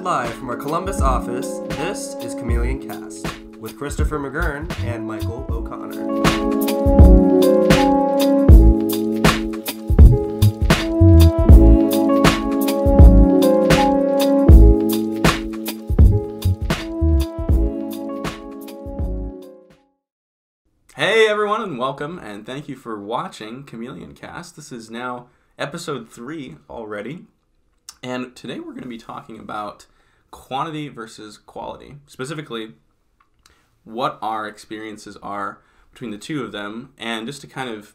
Broadcasted live from our Columbus office, this is Chameleon Cast with Christopher McGurn and Michael O'Connor. Hey everyone, and welcome, and thank you for watching Chameleon Cast. This is now episode 3 already, and today we're going to be talking about quantity versus quality. Specifically, what our experiences are between the two of them, and just to kind of,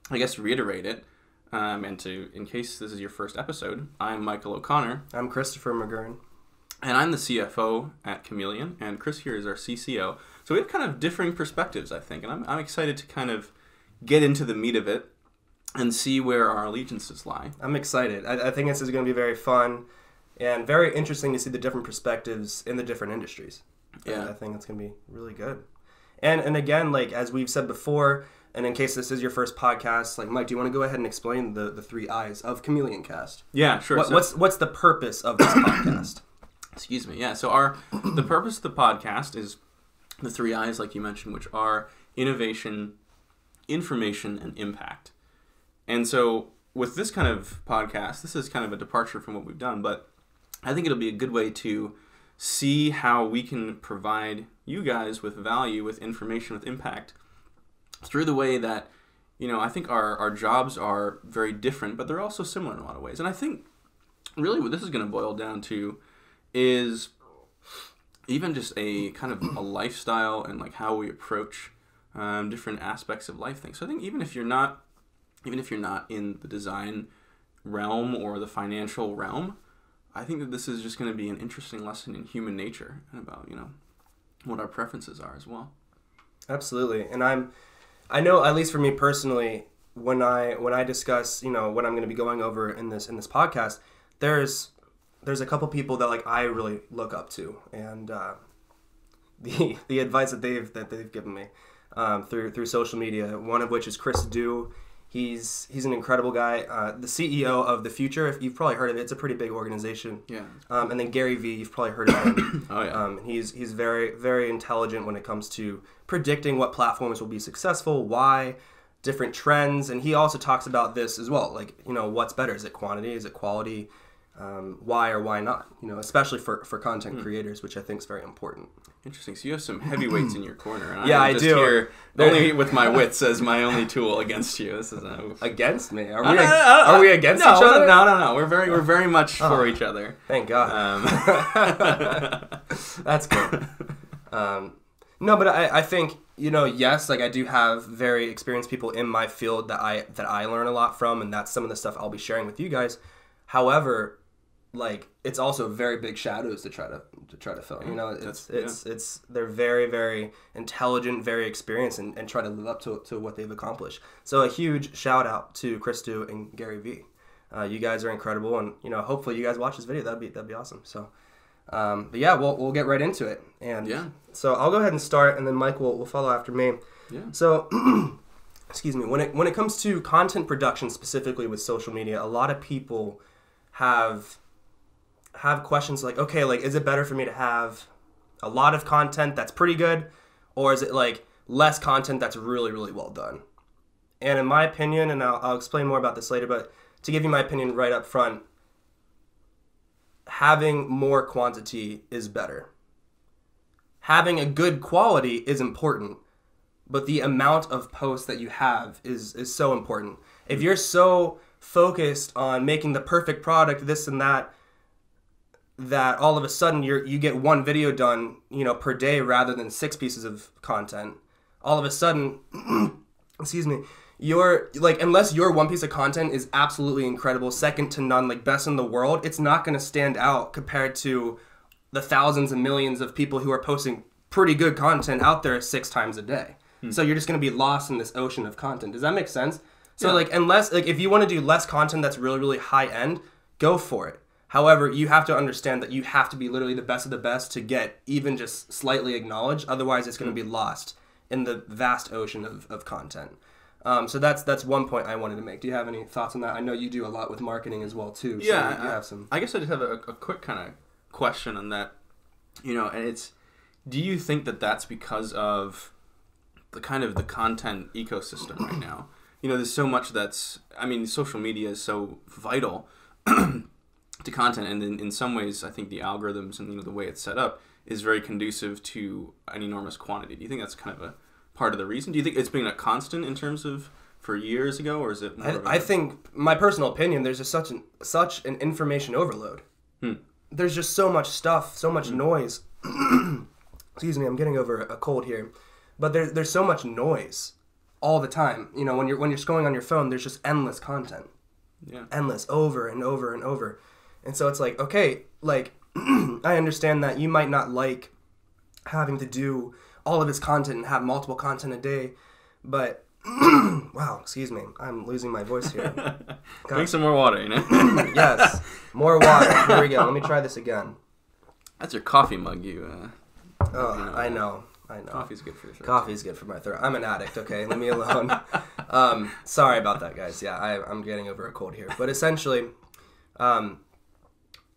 I guess, reiterate it, and to, in case this is your first episode, I'm Michael O'Connor. I'm Christopher McGurn. And I'm the CFO at Chameleon, and Chris here is our CCO. So we have kind of differing perspectives, I think, and I'm excited to kind of get into the meat of it and see where our allegiances lie. I'm excited. I think this is going to be very fun and very interesting to see the different perspectives in the different industries. Yeah. I think it's going to be really good. And again, like as we've said before, and in case this is your first podcast, like Mike, do you want to go ahead and explain the 3 I's of Chameleon Cast? Yeah, sure. What's the purpose of this podcast? Excuse me. Yeah, so the purpose of the podcast is the 3 I's, like you mentioned, which are innovation, information, and impact. And so with this kind of podcast, this is kind of a departure from what we've done, but I think it'll be a good way to see how we can provide you guys with value, with information, with impact through the way that, I think our jobs are very different, but they're also similar in a lot of ways. And I think really what this is going to boil down to is even just a kind of a lifestyle and like how we approach different aspects of life things. So I think even if you're not in the design realm or the financial realm, I think that this is just going to be an interesting lesson in human nature and about what our preferences are as well. Absolutely, and I know, at least for me personally, when I discuss what I'm going to be going over in this podcast, there's a couple people that like I really look up to, and the advice that they've given me through social media. One of which is Chris Du. He's an incredible guy, the CEO of The Future. If you've probably heard of it, it's a pretty big organization. Yeah. And then Gary Vee, you've probably heard of him. Oh yeah. He's very, very intelligent when it comes to predicting what platforms will be successful, why, different trends, and he also talks about this as well. Like what's better? Is it quantity? Is it quality? Why or why not? Especially for content creators, which I think is very important. Interesting. So you have some heavyweights in your corner. And Yeah, I'm I just do. Here only with my wits as my only tool against you. This is Against me? Are we against each other? No. We're very much for each other. Thank God. That's good. No, but I think yes, like I do have very experienced people in my field that I learn a lot from, and that's some of the stuff I'll be sharing with you guys. However, like it's also very big shadows to try to fill. They're very, very intelligent, very experienced, and try to live up to what they've accomplished. So a huge shout out to Chris Du and Gary Vee. You guys are incredible, and hopefully you guys watch this video. That'd be awesome. So, but yeah, we'll get right into it. And yeah. So I'll go ahead and start, and then Mike will follow after me. Yeah. So. Excuse me. When it comes to content production, specifically with social media, a lot of people have questions like, okay, like, is it better for me to have a lot of content that's pretty good, or is it like less content that's really, really well done? And in my opinion, and I'll explain more about this later, but to give you my opinion right up front, having more quantity is better. Having a good quality is important, but the amount of posts that you have is so important. If you're so focused on making the perfect product, this and that all of a sudden you get one video done, per day rather than 6 pieces of content. All of a sudden, excuse me, you're like, unless your one piece of content is absolutely incredible, second to none, like best in the world, it's not going to stand out compared to the thousands and millions of people who are posting pretty good content out there 6 times a day. So you're just going to be lost in this ocean of content. Does that make sense? So yeah. like, unless, like, if you want to do less content that's really, really high end, go for it. However, you have to understand that you have to be literally the best of the best to get even just slightly acknowledged. Otherwise, it's going to be lost in the vast ocean of content. So that's one point I wanted to make. Do you have any thoughts on that? I know you do a lot with marketing as well too. So Yeah, you have some. I guess I just have a quick kind of question on that. And it's, do you think that that's because of the kind of the content ecosystem right now? There's so much social media is so vital to content, and in some ways, I think the algorithms and the way it's set up is very conducive to an enormous quantity. Do you think that's kind of a part of the reason? Do you think it's been a constant in terms of for years ago, or is it more I think, my personal opinion, there's just such an information overload. There's just so much stuff, so much noise. Excuse me, I'm getting over a cold here. But there's so much noise all the time. When you're scrolling on your phone, there's just endless content. Yeah. Endless, over and over and over. And so it's like, okay, like, I understand that you might not like having to do all of his content and have multiple content a day, but wow, excuse me, I'm losing my voice here. Drink some more water, Yes, more water. Here we go. Let me try this again. That's your coffee mug, I know. Coffee's good for your throat. Coffee's good for my throat. I'm an addict, okay? Leave me alone. Sorry about that, guys. Yeah, I'm getting over a cold here. But essentially,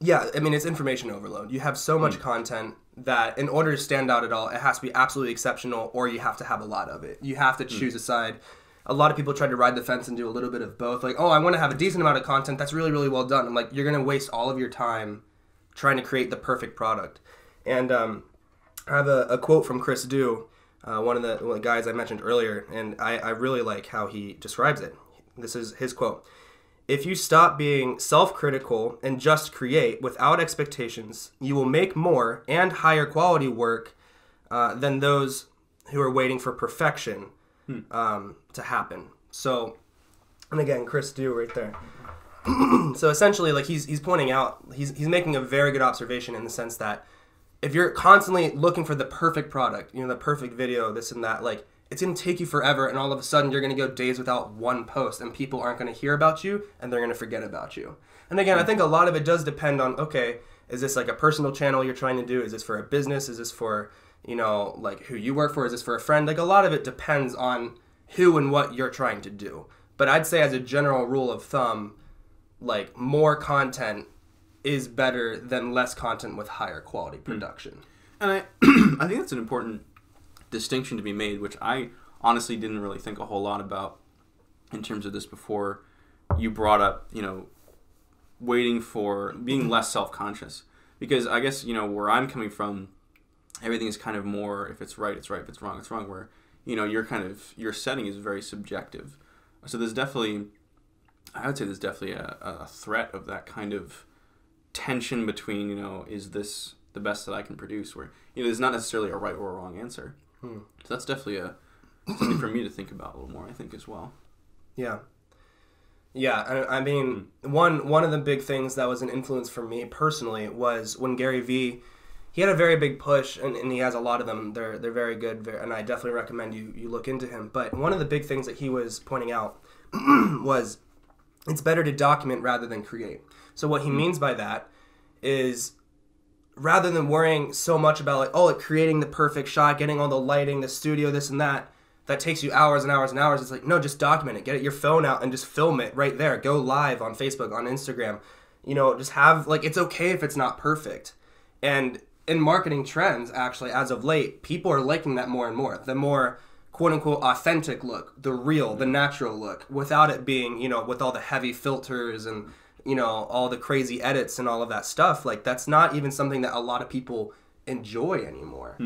it's information overload. You have so much content that in order to stand out at all, it has to be absolutely exceptional, or you have to have a lot of it. You have to choose a side. A lot of people try to ride the fence and do a little bit of both. Like, I want to have a decent amount of content that's really, really well done. I'm like, you're going to waste all of your time trying to create the perfect product. And I have a quote from Chris Dew, one of the guys I mentioned earlier, and I really like how he describes it. This is his quote. "If you stop being self-critical and just create without expectations, you will make more and higher quality work than those who are waiting for perfection to happen." So, and again, Chris Dew right there. So essentially, like he's pointing out, he's making a very good observation in the sense that if you're constantly looking for the perfect product, the perfect video, this and that, like, it's going to take you forever, and all of a sudden you're going to go days without one post, and people aren't going to hear about you, and they're going to forget about you. And again, I think a lot of it does depend on, okay, is this like a personal channel you're trying to do? Is this for a business? Is this for, like who you work for? Is this for a friend? Like, a lot of it depends on who and what you're trying to do. But I'd say as a general rule of thumb, like, more content is better than less content with higher quality production. And I think that's an important distinction to be made, which I honestly didn't really think a whole lot about in terms of this before you brought up, waiting for being less self-conscious. Because I guess, where I'm coming from, everything is kind of more, if it's right, it's right, if it's wrong, it's wrong, where, your setting is very subjective. So there's definitely, I would say there's definitely a threat of that kind of tension between, is this the best that I can produce, where, there's not necessarily a right or a wrong answer. So that's definitely something for me to think about a little more, I think, as well. Yeah. Yeah, I mean, one of the big things that was an influence for me personally was when Gary Vee, he had a very big push, and he has a lot of them. They're very good, and I definitely recommend you look into him. But one of the big things that he was pointing out was it's better to document rather than create. So what he means by that is, rather than worrying so much about creating the perfect shot, getting all the lighting, the studio, this and that takes you hours and hours and hours. It's like, no, just document it. Get your phone out and just film it right there. Go live on Facebook, on Instagram. Just have, it's okay if it's not perfect. And in marketing trends, actually, as of late, people are liking that more and more. The more quote-unquote authentic look, the real, the natural look, without it being, with all the heavy filters and all the crazy edits and all of that stuff. Like, that's not even something that a lot of people enjoy anymore.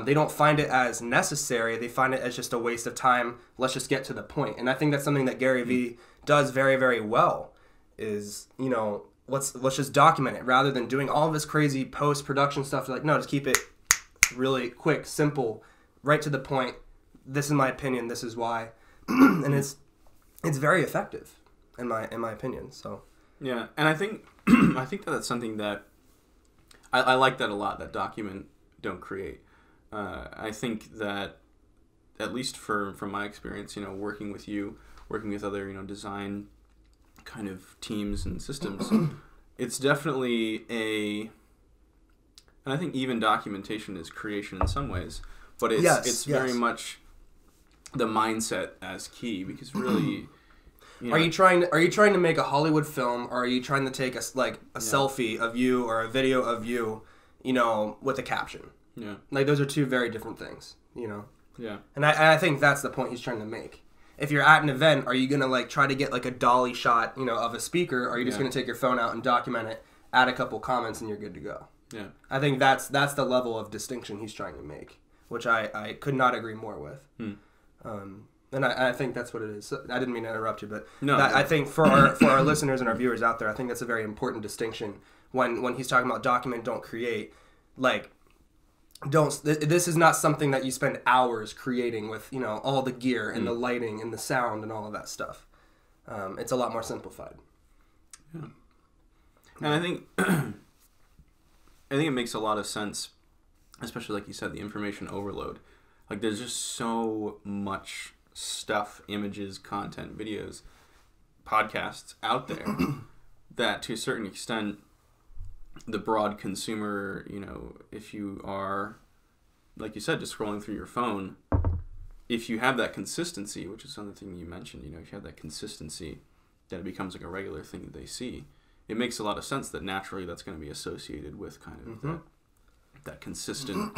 They don't find it as necessary. They find it as just a waste of time. Let's just get to the point. And I think that's something that Gary Vee does very, very well is, let's just document it rather than doing all of this crazy post-production stuff. Like, no, just keep it really quick, simple, right to the point. This is my opinion. This is why. And it's very effective in my opinion. So. Yeah, and I think that's something that I like that a lot. That document, don't create. I think that, at least from my experience, working with you, working with other design kind of teams and systems, it's definitely and I think even documentation is creation in some ways, but it's very much the mindset as key, because really. You Are know, you trying to make a Hollywood film, or are you trying to take a selfie of you or a video of you, with a caption? Yeah. Like, those are two very different things, Yeah. And I think that's the point he's trying to make. If you're at an event, are you going to, like, try to get, like, a dolly shot, of a speaker, or are you just going to take your phone out and document it, add a couple comments, and you're good to go? Yeah. I think that's the level of distinction he's trying to make, which I could not agree more with. And I think that's what it is. So, I didn't mean to interrupt you, but I think for our listeners and our viewers out there, I think that's a very important distinction when he's talking about document, don't create. Like, this is not something that you spend hours creating with, all the gear and the lighting and the sound and all of that stuff. It's a lot more simplified. Yeah. And I think it makes a lot of sense, especially like you said, the information overload. Like, there's just so much stuff, images, content, videos, podcasts out there that to a certain extent the broad consumer, if you are, like you said, just scrolling through your phone, if you have that consistency, which is another thing you mentioned, if you have that consistency, that it becomes like a regular thing that they see, it makes a lot of sense that naturally that's going to be associated with kind of that consistent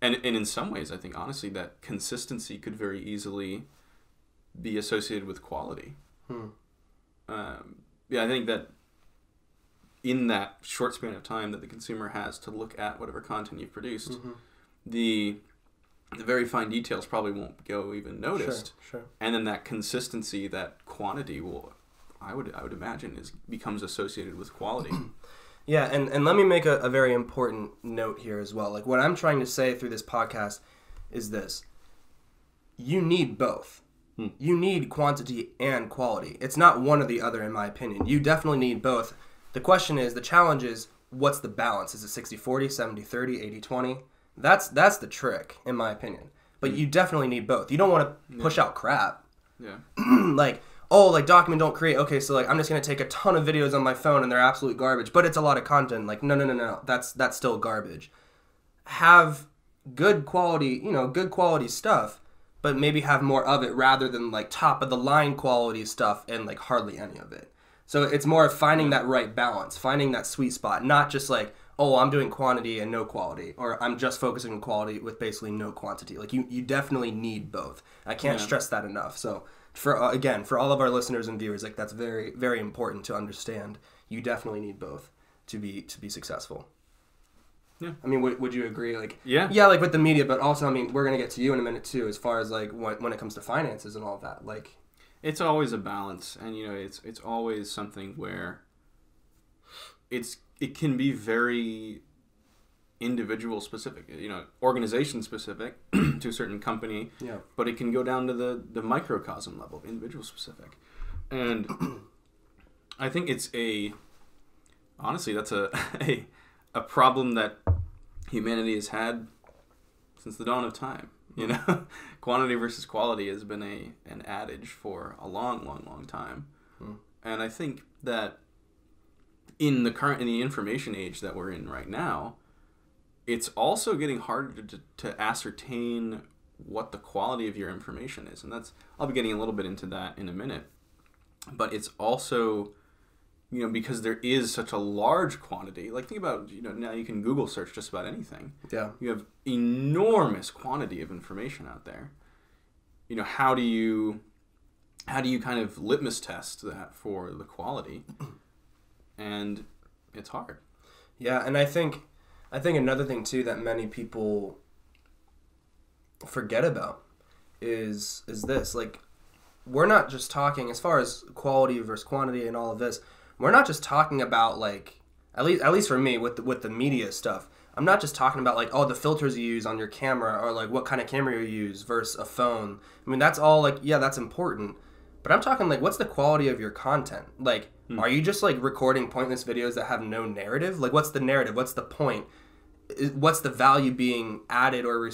and in some ways, I think, honestly, that consistency could very easily be associated with quality. I think that in that short span of time that the consumer has to look at whatever content you've produced, the very fine details probably won't go even noticed. Sure. And then that consistency, that quantity will, I would imagine, becomes associated with quality. Yeah, and let me make a very important note here as well. Like, what I'm trying to say through this podcast is this. You need both. You need quantity and quality. It's not one or the other, in my opinion. You definitely need both. The challenge is, what's the balance? Is it 60-40, 70-30, 80-20? That's the trick, in my opinion. But you definitely need both. You don't want to push out crap. Yeah. Like document, don't create. Okay, so like I'm just going to take a ton of videos on my phone and they're absolute garbage, but it's a lot of content. Like, no. That's still garbage. Have good quality stuff, but maybe have more of it rather than like top of the line quality stuff and like hardly any of it. So it's more of finding that right balance, finding that sweet spot, not just like, oh, I'm doing quantity and no quality, or I'm just focusing on quality with basically no quantity. Like, you definitely need both. I can't stress that enough. So for all of our listeners and viewers, like, that's very, very important to understand. You definitely need both to be successful. Yeah. I mean, would you agree? Like, yeah, like with the media, but also, I mean, we're gonna get to you in a minute too, as far as like when it comes to finances and all of that. Like, it's always a balance, and it's always something where it can be very individual specific, organization specific to a certain company. Yeah. But it can go down to the microcosm level, individual specific, and I think it's honestly that's a problem that humanity has had since the dawn of time. Quantity versus quality has been an adage for a long time. And I think that in the information age that we're in right now, it's also getting harder to ascertain what the quality of your information is. And I'll be getting a little bit into that in a minute. But it's also, because there is such a large quantity, like think about, now you can Google search just about anything. Yeah. You have enormous quantity of information out there. How do you kind of litmus test that for the quality? And it's hard. Yeah, and I think another thing too that many people forget about is this. Like, we're not just talking, as far as quality versus quantity and all of this, we're not just talking about, like, at least for me with the media stuff, I'm not just talking about like, oh, the filters you use on your camera, or like what kind of camera you use versus a phone. I mean, that's all, like, yeah, that's important. But I'm talking like, what's the quality of your content? Like, are you just like recording pointless videos that have no narrative? Like, what's the narrative? What's the point? What's the value being added, or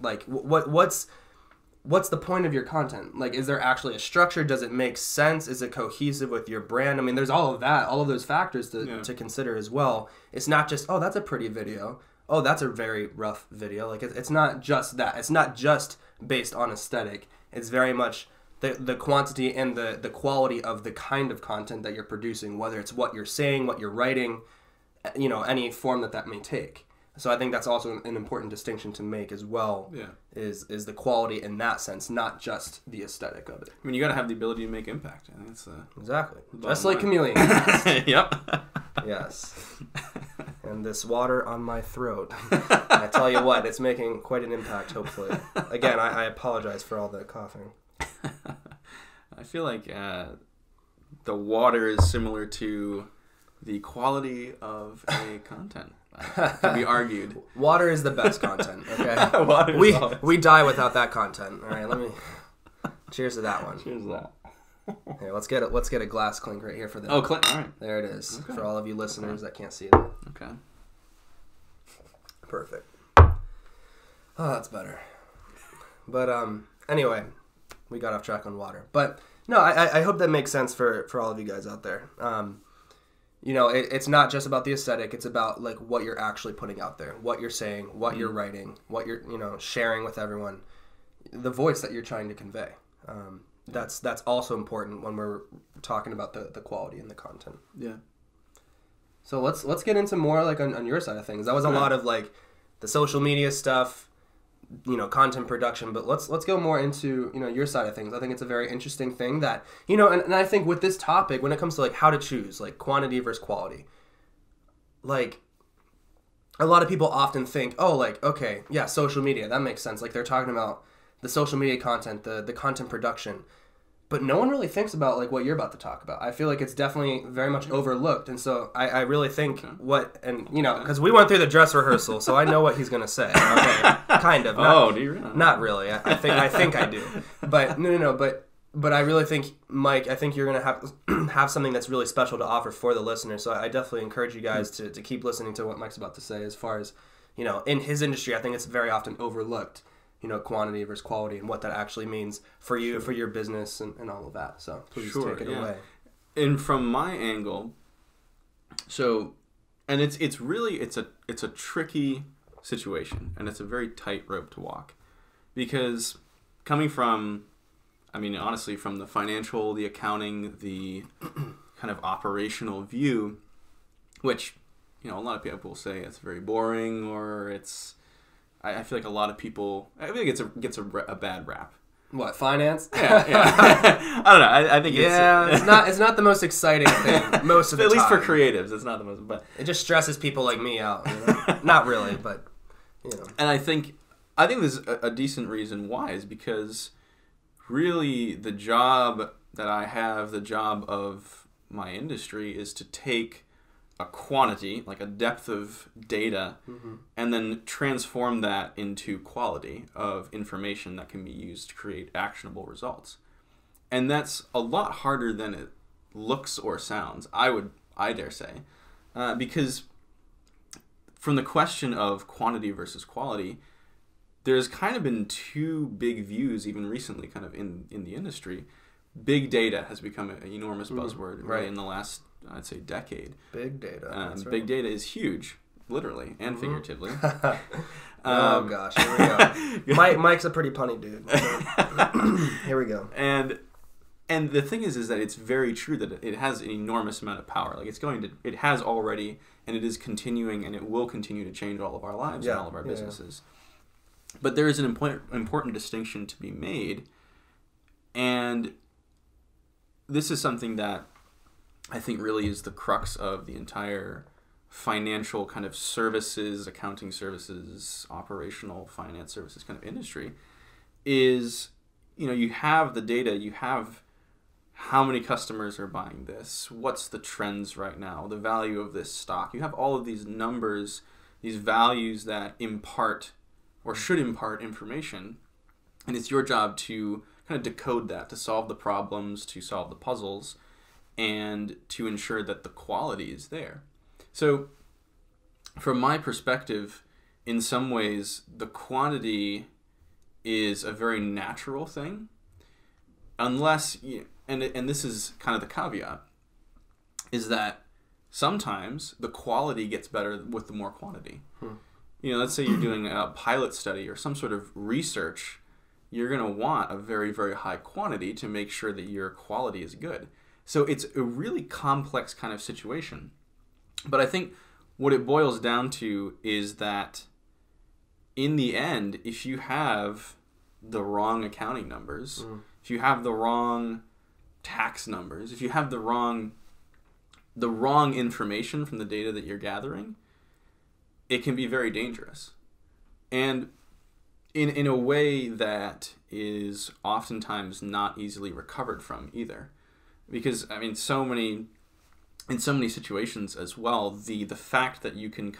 like what's the point of your content? Like, is there actually a structure? Does it make sense? Is it cohesive with your brand? I mean, there's all of that, all of those factors to consider as well. It's not just, oh, that's a pretty video. Oh, that's a very rough video. Like, it's not just that. It's not just based on aesthetic. It's very much the quantity and the quality of the kind of content that you're producing, whether it's what you're saying, what you're writing, any form that may take. So I think that's also an important distinction to make as well. Yeah. Is the quality in that sense, not just the aesthetic of it. I mean, you got to have the ability to make impact. I think that's exactly just like Chameleon. Yep. Yes. And this water on my throat. I tell you what, it's making quite an impact. Hopefully. Again, I apologize for all the coughing. I feel like the water is similar to the quality of a content. To be argued. Water is the best content, okay? We die without that content. All right, let me cheers to that one. Cheers to that. Here, let's get a glass clink right here for the Oh, clink. All right. There it is. Okay. For all of you listeners that can't see it. Okay. Perfect. Oh, that's better. But anyway, we got off track on water. But no, I hope that makes sense for all of you guys out there. It's not just about the aesthetic. It's about like what you're actually putting out there, what you're saying, what you're writing, what you're sharing with everyone, the voice that you're trying to convey. That's also important when we're talking about the quality and the content. Yeah. So let's get into more like on your side of things. That was a lot of like the social media stuff, content production, but let's go more into, your side of things. I think it's a very interesting thing that, and I think with this topic, when it comes to like how to choose, like quantity versus quality, like a lot of people often think, oh, like, okay, yeah, social media, that makes sense. Like they're talking about the social media content, the content production, but no one really thinks about like what you're about to talk about. I feel like it's definitely very much overlooked. And so I really think because we went through the dress rehearsal, so I know what he's going to say. Okay. Kind of. Do you really? Not really. I think I do. But no. But I really think, Mike, I think you're going to have something that's really special to offer for the listener. So I definitely encourage you guys to keep listening to what Mike's about to say as far as, in his industry, I think it's very often overlooked. Quantity versus quality and what that actually means for you, for your business and all of that. So please take it away. And from my angle, and it's really a tricky situation, and it's a very tight rope to walk, because coming from, honestly, from the financial, the accounting, the kind of operational view, which, a lot of people say it's very boring, or I feel like a lot of people, I feel like it gets a bad rap. What, finance? Yeah. I don't know. I think it's not the most exciting thing most of the time. At least for creatives, it's not the most. But it just stresses people like me out. Not really, but And I think there's a decent reason why is because really the job that I have, the job of my industry, is to take a quantity, like a depth of data, and then transform that into quality of information that can be used to create actionable results. And that's a lot harder than it looks or sounds, I dare say, because from the question of quantity versus quality, there's kind of been two big views, even recently, kind of in the industry. Big data has become an enormous buzzword, right, in the last, I'd say, decade. Big data. Big data is huge, literally and figuratively. Oh gosh, here we go. Mike's a pretty punny dude. Here we go. And the thing is that it's very true that it has an enormous amount of power. Like it has already, and it is continuing, and it will continue to change all of our lives and all of our businesses. But there is an important distinction to be made, and this is something that I think really is the crux of the entire financial kind of services, accounting services, operational finance services kind of industry, is, you have the data, you have how many customers are buying this, what's the trends right now, the value of this stock. You have all of these numbers, these values that impart or should impart information, and it's your job to kind of decode that, to solve the problems, to solve the puzzles, and to ensure that the quality is there. So from my perspective, in some ways, the quantity is a very natural thing, unless, and this is kind of the caveat, is that sometimes the quality gets better with the more quantity. Let's say you're doing a pilot study or some sort of research, you're going to want a very, very high quantity to make sure that your quality is good. So it's a really complex kind of situation. But I think what it boils down to is that in the end, if you have the wrong accounting numbers, if you have the wrong tax numbers, if you have the wrong information from the data that you're gathering, it can be very dangerous. And in a way that is oftentimes not easily recovered from either. Because, I mean, in so many situations as well, the fact that you can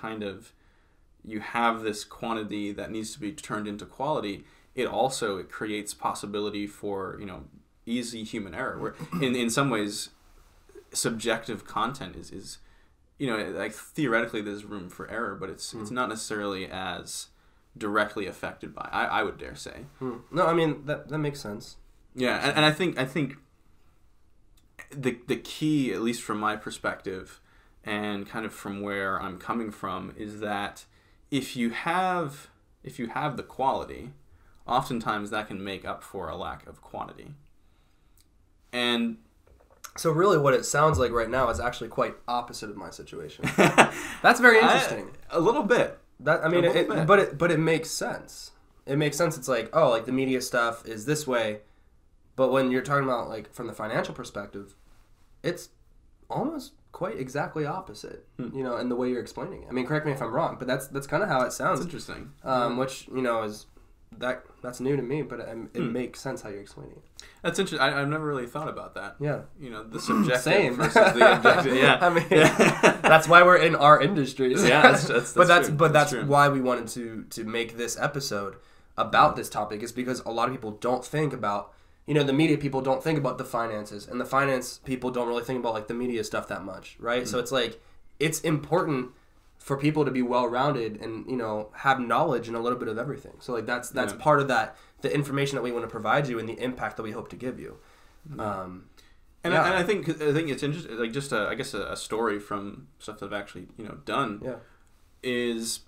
you have this quantity that needs to be turned into quality, it creates possibility for, easy human error, where in some ways subjective content is like theoretically there's room for error, but it's not necessarily as directly affected by, I would dare say. No, I mean that makes sense. Yeah, and I think the key, at least from my perspective and kind of from where I'm coming from, is that if you have the quality, oftentimes that can make up for a lack of quantity. And so really what it sounds like right now is actually quite opposite of my situation. That's very interesting. A little bit. But it makes sense. It makes sense. It's like, oh, like the media stuff is this way, but when you're talking about like from the financial perspective, it's almost quite exactly opposite, in the way you're explaining it. I mean, correct me if I'm wrong, but that's kind of how it sounds. That's interesting. Which, is that's new to me, but it makes sense how you're explaining it. That's interesting. I've never really thought about that. Yeah. The subjective Same. versus the objective. Yeah. I mean, that's why we're in our industries. Yeah, that's that's true. why we wanted to make this episode about this topic, is because a lot of people don't think about, the media people don't think about the finances, and the finance people don't really think about like the media stuff that much, right? So it's like, it's important for people to be well-rounded and, have knowledge and a little bit of everything. So like that's part of that, the information that we want to provide you and the impact that we hope to give you. And I think it's interesting, like just a story from stuff that I've actually done. Yeah. Is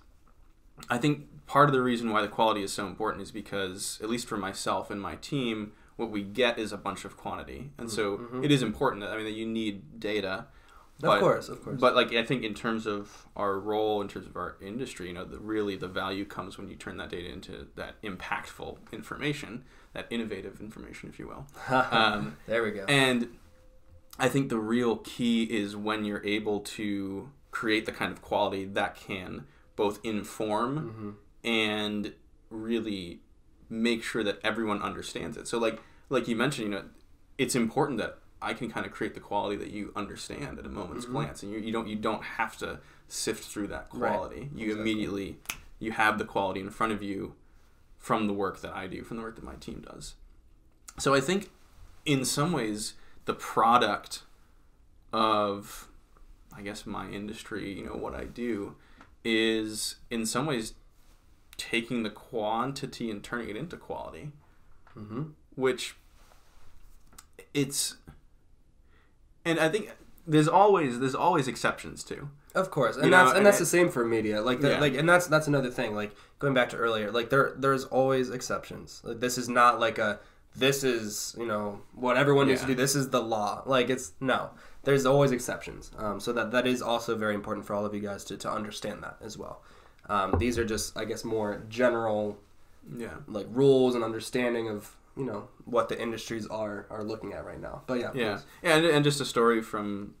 I think part of the reason why the quality is so important is because, at least for myself and my team, what we get is a bunch of quantity, and so it is important that you need data. Of course. But like I think in terms of our role, in terms of our industry, the value comes when you turn that data into that impactful information, that innovative information, if you will. There we go. And I think the real key is when you're able to create the kind of quality that can both inform and really make sure that everyone understands it. So like you mentioned, it's important that I can kind of create the quality that you understand at a moment's glance, and you don't have to sift through that quality. Right. You immediately have the quality in front of you from the work that I do, from the work that my team does. So I think in some ways the product of, I guess, my industry, what I do, is in some ways taking the quantity and turning it into quality, which and I think there's always exceptions too. Of course, and that's the same for media. And that's another thing. Like going back to earlier, like there's always exceptions. Like this is not like this is what everyone needs to do. This is the law. Like there's always exceptions. So that is also very important for all of you guys to understand that as well. These are just, I guess, more general, like rules and understanding of what the industries are looking at right now. But and just a story from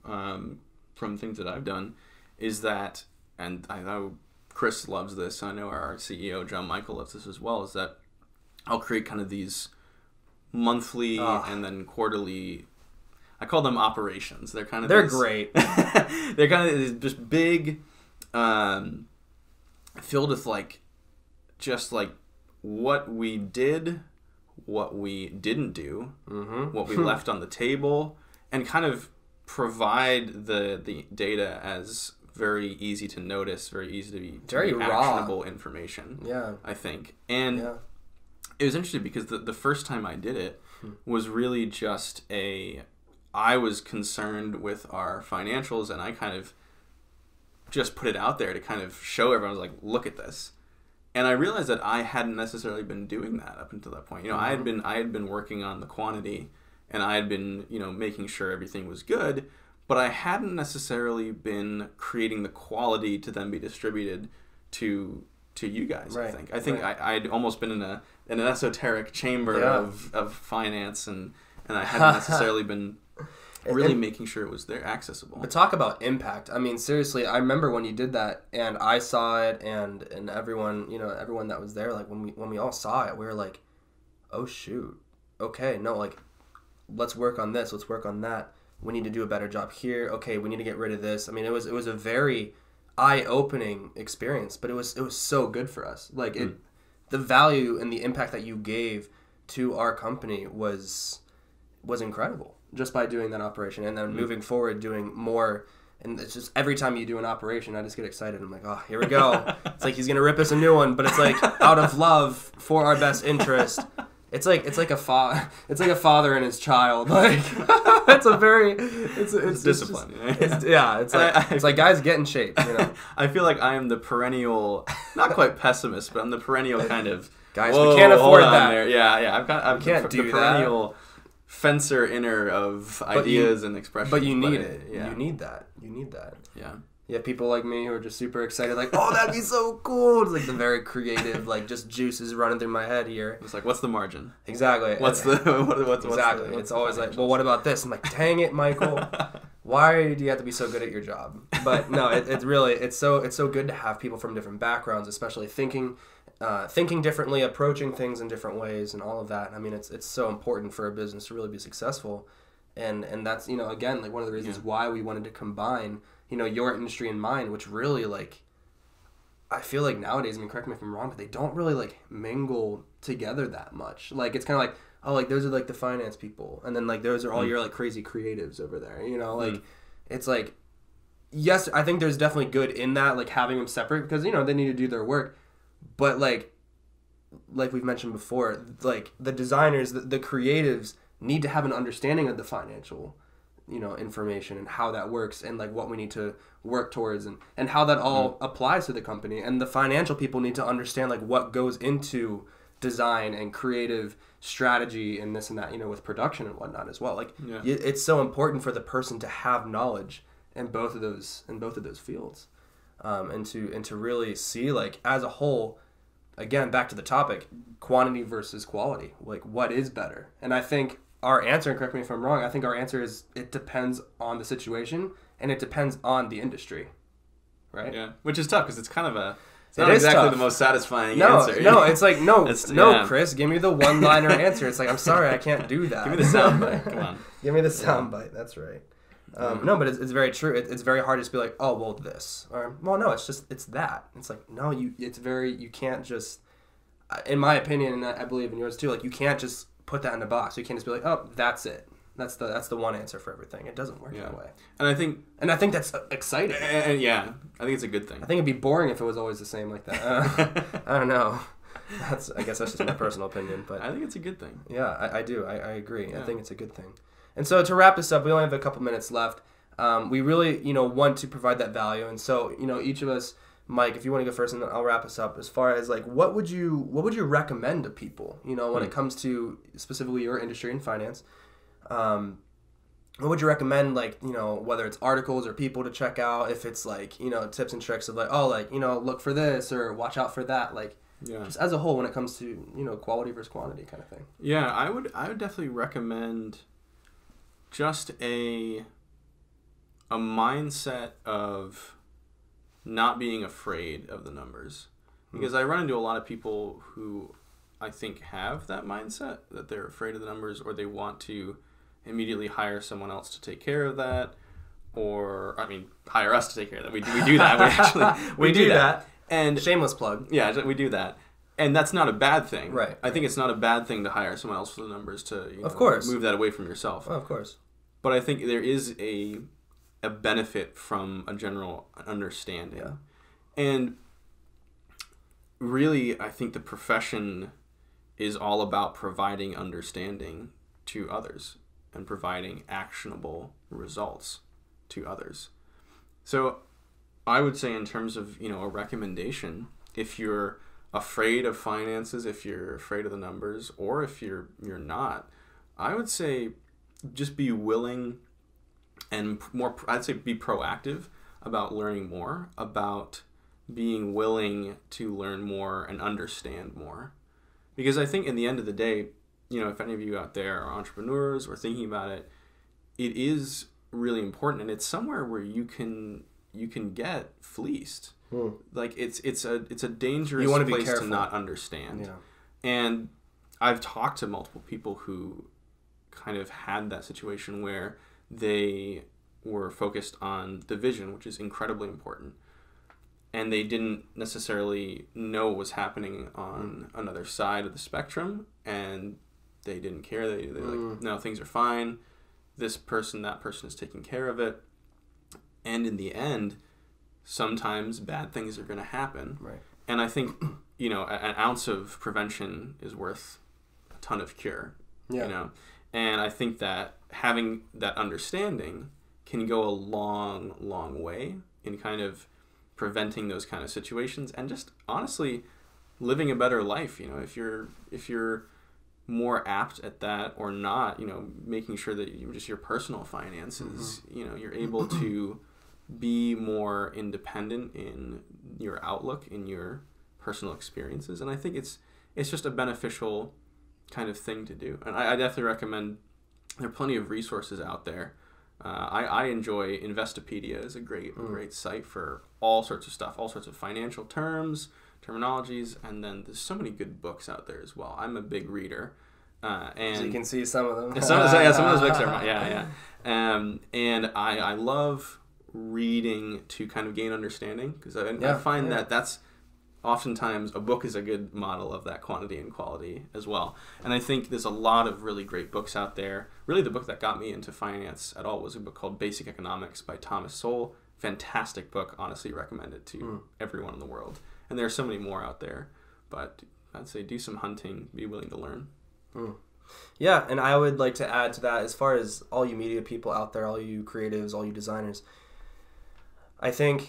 things that I've done is that, and I know Chris loves this, I know our CEO John Michael loves this as well, is that I'll create kind of these monthly and then quarterly, I call them operations. They're great. They're kind of just big, filled with just what we did, what we didn't do, what we left on the table, and kind of provide the data as very easy to notice, very easy to be very actionable information. Yeah, I think. And it was interesting because the first time I did it was really just I was concerned with our financials, and I kind of just put it out there to kind of show everyone, I was like, look at this. And I realized that I hadn't necessarily been doing that up until that point. I had been working on the quantity, and I had been, making sure everything was good, but I hadn't necessarily been creating the quality to then be distributed to you guys. Right. I think I'd almost been in an esoteric chamber of finance, and I hadn't necessarily been really making sure it was there accessible. But talk about impact. I mean, seriously, I remember when you did that, and I saw it, and everyone, everyone that was there, like when we all saw it, we were like, oh shoot, okay, no, like let's work on this, let's work on that. We need to do a better job here. Okay, we need to get rid of this. I mean, it was a very eye-opening experience, but it was so good for us. Like the value and the impact that you gave to our company was incredible just by doing that operation, and then moving forward doing more. And it's just every time you do an operation, I just get excited. I'm like, oh, here we go. It's like he's gonna rip us a new one, but it's like out of love for our best interest. It's like a father and his child. Like it's discipline. It's like guys, get in shape. I feel like I am the perennial, not quite pessimist, but I'm the perennial kind of guys. We can't afford that. There. Yeah. I've can't do the perennial fencer inner of ideas and expressions. But you need it. Yeah. You need that. Yeah. Yeah, people like me who are just super excited, like, oh, that'd be so cool. It's like the very creative, like, just juices running through my head here. It's like, what's the margin? Exactly. What's exactly? It's always like, well, what about this? I'm like, dang it, Michael. Why do you have to be so good at your job? But no, it's so good to have people from different backgrounds, especially thinking differently, approaching things in different ways, and all of that. I mean, it's so important for a business to really be successful, and that's again, like one of the reasons why we wanted to combine your industry and mine, which really, like, I feel like nowadays, I mean, correct me if I'm wrong, but they don't really like mingle together that much. Like, it's kind of like, oh, like those are like the finance people, and then like those are all your like crazy creatives over there. Like it's like, yes, I think there's definitely good in that, like having them separate, because they need to do their work. But like we've mentioned before, like the designers, the creatives need to have an understanding of the financial, information and how that works, and like what we need to work towards, and how that all applies to the company. And the financial people need to understand like what goes into design and creative strategy and this and that, with production and whatnot as well. Like it's so important for the person to have knowledge in both of those fields. And to really see, like, as a whole, again, back to the topic, quantity versus quality, like what is better. And I think our answer, and correct me if I'm wrong, I think our answer is it depends on the situation and it depends on the industry, right? Yeah, which is tough because it's kind of it's not exactly the most satisfying answer. No, it's like, Chris, give me the one-liner answer. It's like, I'm sorry, I can't do that. Give me the soundbite, come on. Give me the soundbite, that's right. No, but it's very true. It's very hard to just be like, oh, well, this. Or, well, no, it's that. It's like, no, you can't just, in my opinion, and I believe in yours too, like, you can't just put that in a box. You can't just be like, oh, that's it. That's the one answer for everything. It doesn't work that way. And I think that's exciting. And I think it's a good thing. I think it'd be boring if it was always the same like that. I don't know. I guess that's just my personal opinion, but I think it's a good thing. Yeah, I do. I agree. Yeah. I think it's a good thing. And so to wrap this up, we only have a couple minutes left. We really, want to provide that value. And so, each of us, Mike, if you want to go first, and then I'll wrap us up. As far as like, what would you recommend to people, when it comes to specifically your industry in finance? What would you recommend, like, whether it's articles or people to check out, if it's like, tips and tricks of like, oh, like, look for this or watch out for that, like, just as a whole when it comes to, quality versus quantity kind of thing. Yeah, I would definitely recommend just a mindset of not being afraid of the numbers, because I run into a lot of people who I think have that mindset, that they're afraid of the numbers, or they want to immediately hire someone else to take care of that, or hire us to take care of that. We do that. We do that. And shameless plug. Yeah, we do that. And that's not a bad thing. Right. I think it's not a bad thing to hire someone else for the numbers to of course move that away from yourself. Oh, of course. But I think there is a benefit from a general understanding. Yeah. And really, I think the profession is all about providing understanding to others and providing actionable results to others. So I would say, in terms of, a recommendation, if you're afraid of finances, if you're afraid of the numbers, or if you're not, I would say just be willing and more, I'd say be proactive about learning more, about being willing to learn more and understand more. Because I think in the end of the day, if any of you out there are entrepreneurs or thinking about it, it is really important, and it's somewhere where you can get fleeced. Like it's a dangerous place to not understand. Yeah. And I've talked to multiple people who kind of had that situation where they were focused on the vision, which is incredibly important, and they didn't necessarily know what was happening on another side of the spectrum, and they didn't care. They're like, no, things are fine. This person, that person is taking care of it. And in the end, sometimes bad things are going to happen. Right. And I think, an ounce of prevention is worth a ton of cure. Yeah. And I think that having that understanding can go a long, long way in kind of preventing those kind of situations and just honestly living a better life. If you're more apt at that or not, making sure that your personal finances, you're able to be more independent in your outlook, in your personal experiences. And I think it's just a beneficial kind of thing to do. And I definitely recommend, there are plenty of resources out there. I enjoy Investopedia is a great site for all sorts of stuff, all sorts of financial terminologies, and then there's so many good books out there as well. I'm a big reader. And so you can see some of them. some of those books are mine. Yeah. And I love reading to kind of gain understanding, because I find that that's oftentimes a book is a good model of that quantity and quality as well. And I think there's a lot of really great books out there. Really, the book that got me into finance at all was a book called Basic Economics by Thomas Sowell. Fantastic book. Honestly recommend it to everyone in the world. And there are so many more out there, but I'd say do some hunting, be willing to learn. Yeah, and I would like to add to that, as far as all you media people out there, all you creatives, all you designers, I think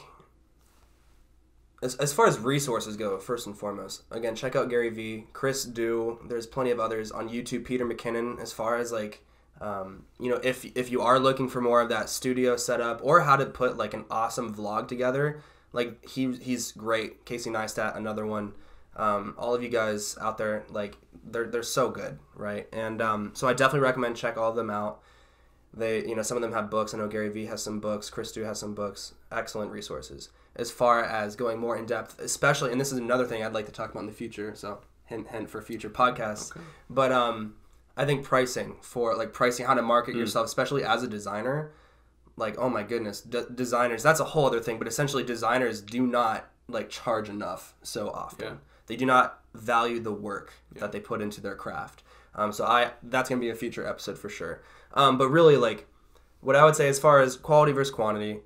as far as resources go, first and foremost, again, check out Gary Vee, Chris Do. There's plenty of others on YouTube. Peter McKinnon. As far as if you are looking for more of that studio setup or how to put like an awesome vlog together, like he's great. Casey Neistat, another one. All of you guys out there, like they're so good, right? And so I definitely recommend check all of them out. They, some of them have books. I know Gary Vee has some books. Chris Do has some books. Excellent resources. As far as going more in depth, especially, and this is another thing I'd like to talk about in the future. So hint for future podcasts. Okay. But I think pricing, how to market yourself, especially as a designer. Like, oh my goodness, designers. That's a whole other thing. But essentially, designers do not charge enough so often. Yeah. They do not value the work that they put into their craft. So that's going to be a future episode for sure. But really, what I would say as far as quality versus quantity,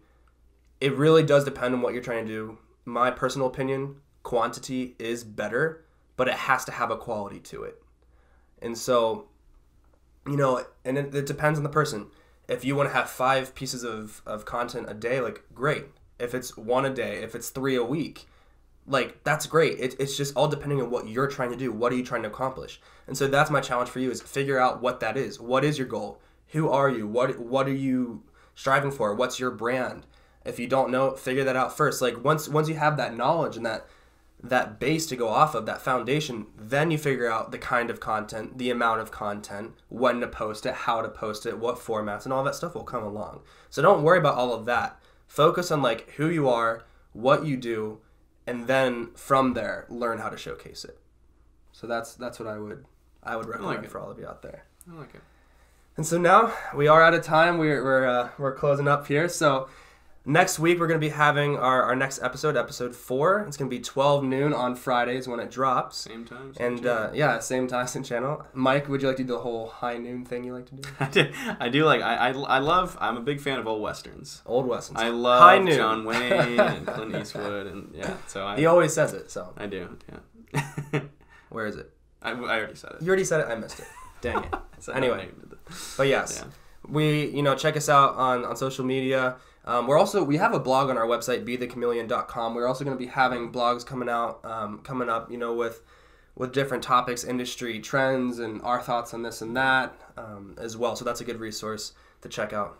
it really does depend on what you're trying to do. My personal opinion, quantity is better, but it has to have a quality to it. And so, and it depends on the person. If you want to have 5 pieces of content a day, great. If it's 1 a day, if it's 3 a week, that's great. It's just all depending on what you're trying to do. What are you trying to accomplish? And so that's my challenge for you, is figure out what that is. What is your goal? Who are you? What are you striving for? What's your brand? If you don't know, figure that out first. Once you have that knowledge and that base to go off of, that foundation, then you figure out the kind of content, the amount of content, when to post it, how to post it, what formats, and all that stuff will come along. So don't worry about all of that. Focus on who you are, what you do, and then from there, learn how to showcase it. So that's what I would recommend for all of you out there. I like it. And so now we are out of time. We're closing up here. So next week we're going to be having our next episode 4. It's going to be 12 noon on Fridays when it drops. Same time. Same time, same channel. Mike, would you like to do the whole high noon thing you like to do? I do. I'm a big fan of old westerns. Old westerns. I love high noon. John Wayne and Clint Eastwood, and he always says it. So I do. Yeah. Where is it? I already said it. You already said it. I missed it. Dang it. So anyway, but yes, we check us out on social media. We have a blog on our website, BeTheChameleon.com. We're also going to be having blogs coming up, with different topics, industry trends, and our thoughts on this and that as well. So that's a good resource to check out.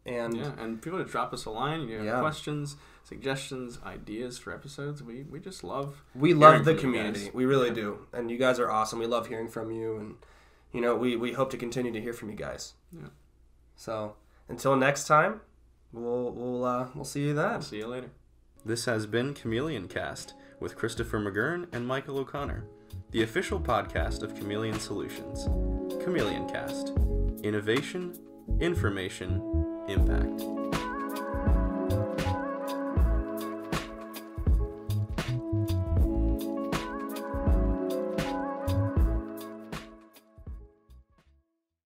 And people to drop us a line. You have questions, suggestions, ideas for episodes. We just love. We love the community. We really do, and you guys are awesome. We love hearing from you, and we hope to continue to hear from you guys. Yeah. So until next time, we'll see you then. We'll see you later. This has been Chameleon Cast with Christopher McGurn and Michael O'Connor, the official podcast of Chameleon Solutions. Chameleon Cast. Innovation, information, impact.